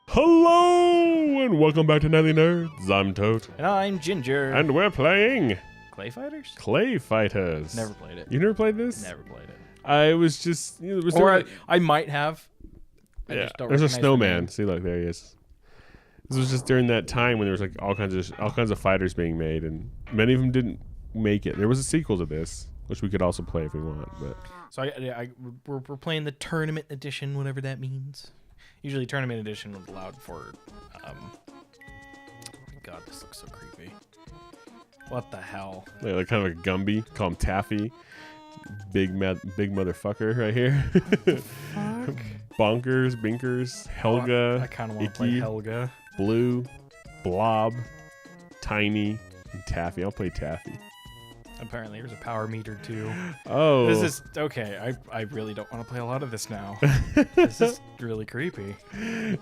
Hello and welcome back to Nightly Nerds. I'm Tote. And I'm Ginger. And we're playing ClayFighters? ClayFighters. Never played it. You never played this? Never played it. I was just... You know, or I might have. I yeah, just don't there's a recognize snowman. See, look, there he is. This was just during that time when there was like all kinds of fighters being made, and many of them didn't make it. There was a sequel to this, which we could also play if we want. But so we're playing the tournament edition, whatever that means. Usually tournament edition was allowed for, oh my god, this looks so creepy. What the hell? yeah, like kind of a Gumby. Call him Taffy. Big motherfucker right here. Fuck. Bonkers, Binkers, Helga. I kind of want to play Helga. Blue, Blob, Tiny, and Taffy. I'll play Taffy. Apparently there's a power meter too. Oh. This is okay. I really don't want to play a lot of this now. This is really creepy.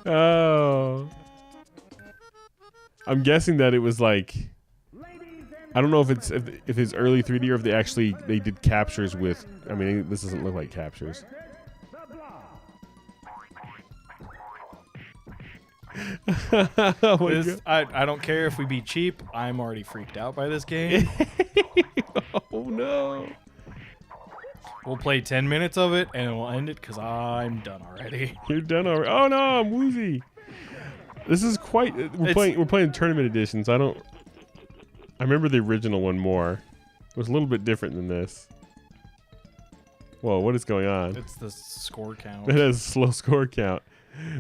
Oh. I'm guessing that it was like, I don't know if it's if it's early 3D or if they did captures with, I mean, this doesn't look like captures. Oh this, I don't care if we be cheap. I'm already freaked out by this game. Oh no. We'll play 10 minutes of it and we'll end it because I'm done already. You're done already. Oh no, I'm woozy. This is quite. We're playing tournament editions. I remember the original one more. It was a little bit different than this. Whoa, what is going on? It's the score count. It has a slow score count.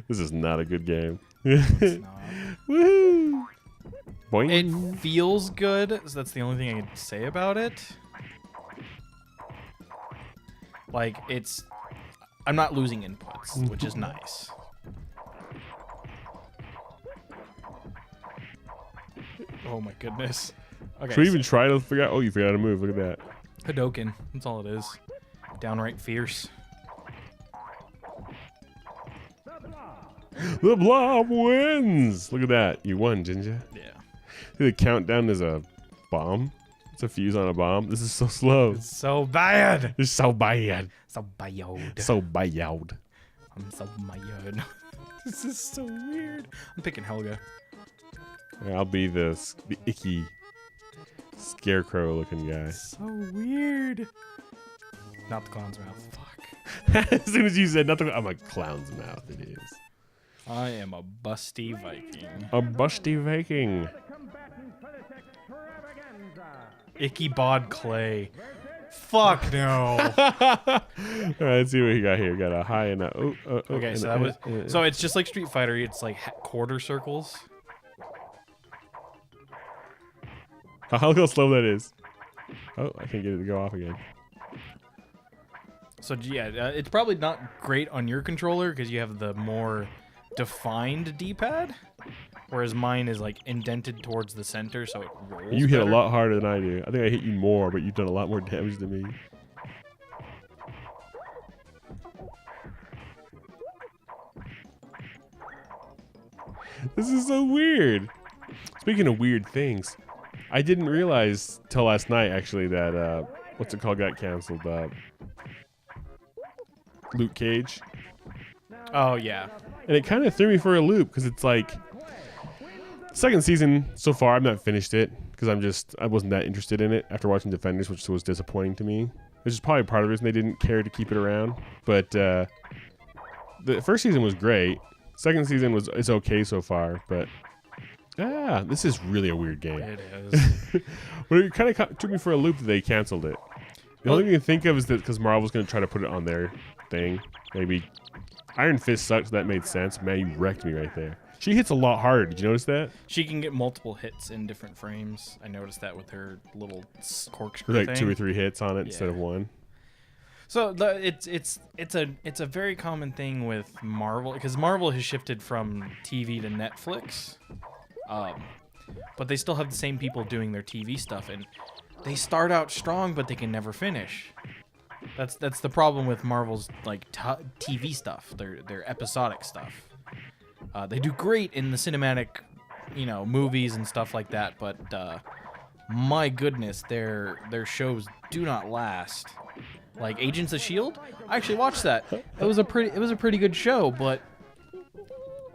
This is not a good game. It's not. Woohoo! Boing. It feels good, so that's the only thing I can say about it. Like, I'm not losing inputs, which is nice. Oh my goodness. Okay. Should we even try to figure out? Oh, you forgot how to move. Look at that. Hadoken. That's all it is. Downright fierce. The Blob wins! Look at that. You won, Ginger. Yeah. The countdown is a bomb. It's a fuse on a bomb. This is so slow. It's so bad. It's so bad. So bad. So bad. I'm so bad. This is so weird. I'm picking Helga. I'll be the icky scarecrow looking guy. So weird. Not the clown's mouth. Fuck. As soon as you said nothing, I'm like, clown's mouth. It is. I am a busty Viking. A busty Viking. Icky bod clay. Fuck no. All right, let's see what we got here. We got a high and a okay, and so that was so it's just like Street Fighter. It's like quarter circles. Oh, look how slow that is. Oh, I can't get it to go off again. So yeah, it's probably not great on your controller because you have the more defined D-pad, whereas mine is like indented towards the center, so it rolls. You hit better. a lot harder than I do. I think I hit you more, but you've done a lot more damage than me. This is so weird. Speaking of weird things, I didn't realize till last night actually that what's it called got canceled. Luke Cage. Oh yeah. And it kind of threw me for a loop because it's like second season so far. I've not finished it because I wasn't that interested in it after watching Defenders, which was disappointing to me. Which is probably part of the reason they didn't care to keep it around. But the first season was great. Second season is okay so far, but this is really a weird game. It is. But it kind of took me for a loop that they canceled it. The only thing I can think of is that because Marvel's going to try to put it on their thing. Maybe Iron Fist sucks, so that made sense. Man, you wrecked me right there. She hits a lot harder. Did you notice that? She can get multiple hits in different frames. I noticed that with her little corkscrew There's thing. like 2 or 3 hits on it instead of 1. So it's a very common thing with Marvel because Marvel has shifted from TV to Netflix, but they still have the same people doing their TV stuff, and they start out strong, but they can never finish. That's the problem with Marvel's like TV stuff. Their episodic stuff. They do great in the cinematic, movies and stuff like that, but my goodness, their shows do not last. Like Agents of Shield, I actually watched that. It was a pretty good show, but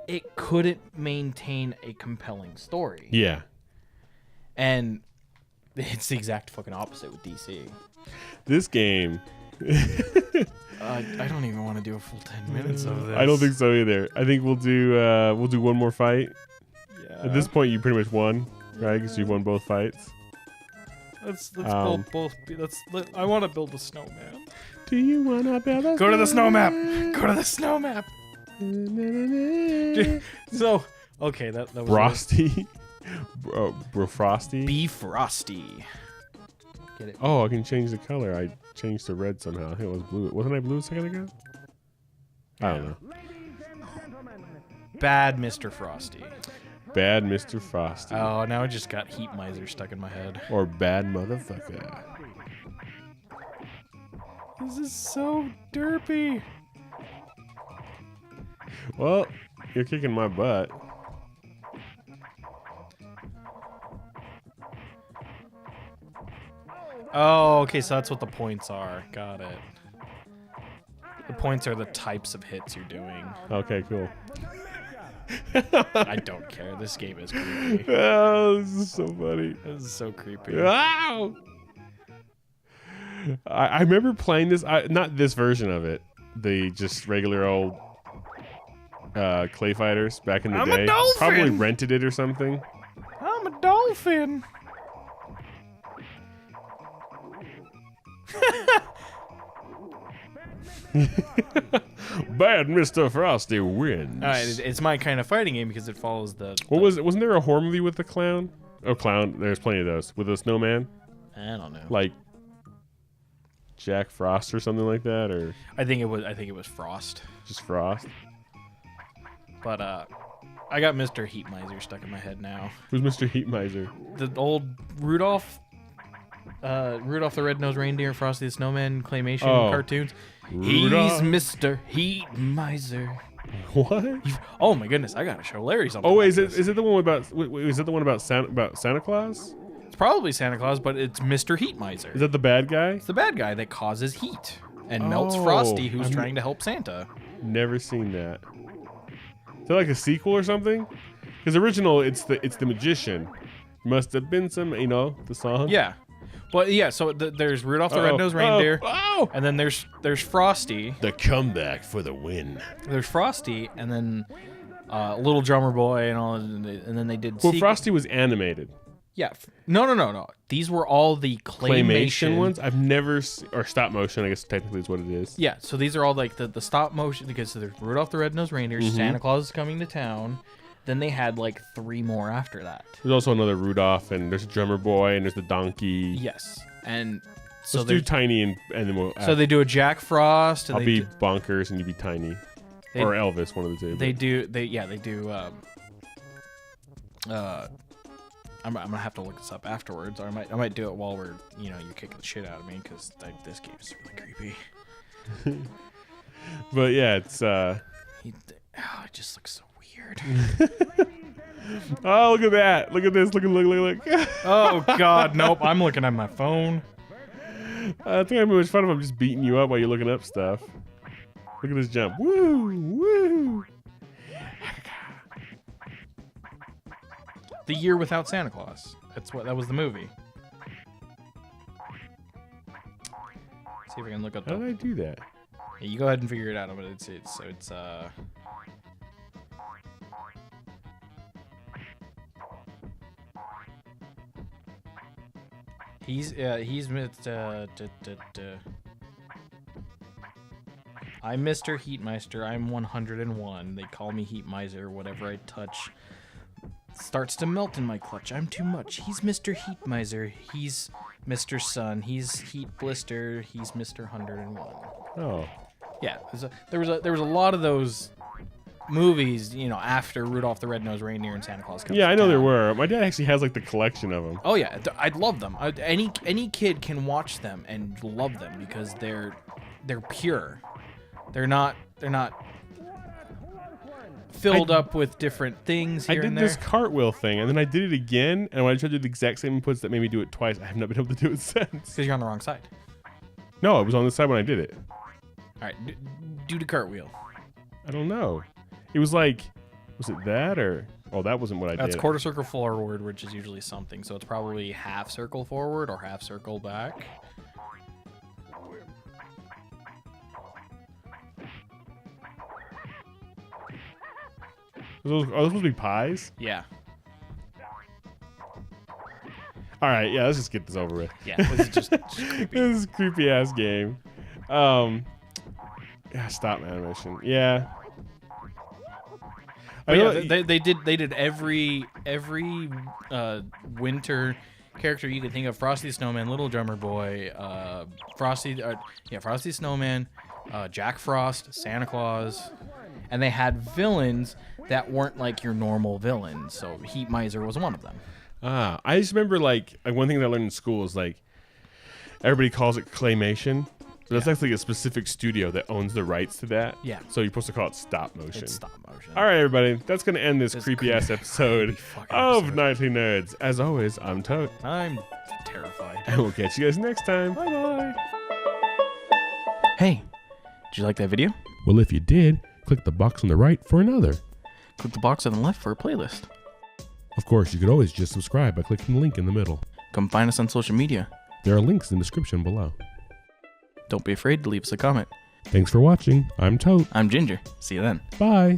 it couldn't maintain a compelling story. Yeah. And it's the exact fucking opposite with DC. This game. I don't even want to do a full 10 minutes of this. I don't think so either. I think we'll do one more fight. Yeah. At this point, you pretty much won, right? Because you've won both fights. Let's build both. I want to build a snowman. Do you want to build a Go to the snow map. Go to the snow map. So, okay, that was Frosty. Bro, Frosty. Be Frosty. Get it? Oh, I can change the color. I changed to red somehow. I think it was blue. Wasn't I blue a second ago? I don't know. Bad Mr. Frosty. Bad Mr. Frosty. Oh, now I just got Heat Miser stuck in my head. Or bad motherfucker. This is so derpy. Well, you're kicking my butt. Oh, okay, so that's what the points are. Got it. The points are the types of hits you're doing. Okay, cool. I don't care. This game is creepy. Oh, this is so funny. This is so creepy. Ow! I remember playing this. Not this version of it. The just regular old ClayFighters back in the day. I'm a dolphin! Probably rented it or something. I'm a dolphin. Bad Mr. Frosty wins. All right, it's my kind of fighting game because it follows the. What was it? Wasn't there a horror movie with the clown? Oh, clown. There's plenty of those with a snowman. I don't know. Like Jack Frost or something like that, or I think it was Frost. just Frost. But I got Mr. Heat Miser stuck in my head now. Who's Mr. Heat Miser? The old Rudolph the Red-Nosed Reindeer and Frosty the Snowman claymation cartoons. Rudolph? He's Mr. Heat Miser. What? Oh my goodness, I gotta show Larry something. Oh wait, like is it the one about? Wait, is it the one about Santa Claus? It's probably Santa Claus, but it's Mr. Heat Miser. Is that the bad guy? It's the bad guy that causes heat and melts Oh, Frosty, who's trying to help Santa. Never seen that. Is that like a sequel or something? Because original, it's the magician. Must have been some, the song. Yeah. Well, yeah, so there's Rudolph the Red-Nosed Reindeer, Oh! and then there's Frosty. The comeback for the win. There's Frosty, and then Little Drummer Boy, and all, and then they did. Well, Frosty was animated. Yeah. No. These were all the claymation Ones? I've never or stop motion, I guess technically is what it is. Yeah, so these are all like the stop motion, because there's Rudolph the Red-Nosed Reindeer, Santa Claus is coming to town. Then they had like 3 more after that. There's also another Rudolph, and there's a drummer boy, and there's the donkey. Yes. And so Let's do Tiny, and then we'll... So they do a Jack Frost. And I'll be Bonkers, and you be Tiny. Or Elvis, one of the two. They do... I'm gonna have to look this up afterwards, or I might do it while we're, you're kicking the shit out of me, because this game is really creepy. But yeah, it's... It just looks so weird. Oh, look at that. Look at this. Look. Oh, God. Nope. I'm looking at my phone. I think I'm much fun if I'm just beating you up while you're looking up stuff. Look at this jump. Woo! The Year Without Santa Claus. That was the movie. See if I can look up How did I do that? Yeah, you go ahead and figure it out. But it's He's I'm Mr. Heatmeister. I'm 101. They call me Heat Miser. Whatever I touch starts to melt in my clutch. I'm too much. He's Mr. Heat Miser. He's Mr. Sun. He's Heat Blister. He's Mr. 101. Oh. Yeah, there was a lot of those movies, after Rudolph the Red-Nosed Reindeer and Santa Claus comes Yeah, to I know town. there were. My dad actually has like the collection of them. Oh yeah, I'd love them. Any kid can watch them and love them because they're pure. They're not filled up with different things here I did and there. this cartwheel thing, and then I did it again, and when I tried to do the exact same inputs that made me do it twice, I have not been able to do it since. Because you're on the wrong side. No, it was on this side when I did it. All right, do the cartwheel. I don't know. It was like, was it that or? Oh, that wasn't what I did. That's quarter circle forward, which is usually something. So it's probably half circle forward or half circle back. Are those supposed to be pies? Yeah. All right, yeah, let's just get this over with. Yeah, this is just creepy. This is a creepy ass game. Yeah, stop animation. Yeah. But yeah, they did every winter character you could think of: Frosty the Snowman, Little Drummer Boy, Frosty the Snowman, Jack Frost, Santa Claus, and they had villains that weren't like your normal villains. So Heat Miser was one of them. I just remember like one thing that I learned in school is like everybody calls it claymation. But that's actually a specific studio that owns the rights to that. Yeah. So you're supposed to call it stop motion. It's stop motion. All right, everybody. That's going to end this creepy ass episode of Nightly Nerds. As always, I'm Tote. I'm terrified. And we'll catch you guys next time. Bye-bye. Hey, did you like that video? Well, if you did, click the box on the right for another. Click the box on the left for a playlist. Of course, you could always just subscribe by clicking the link in the middle. Come find us on social media. There are links in the description below. Don't be afraid to leave us a comment. Thanks for watching. I'm Tote. I'm Ginger. See you then. Bye.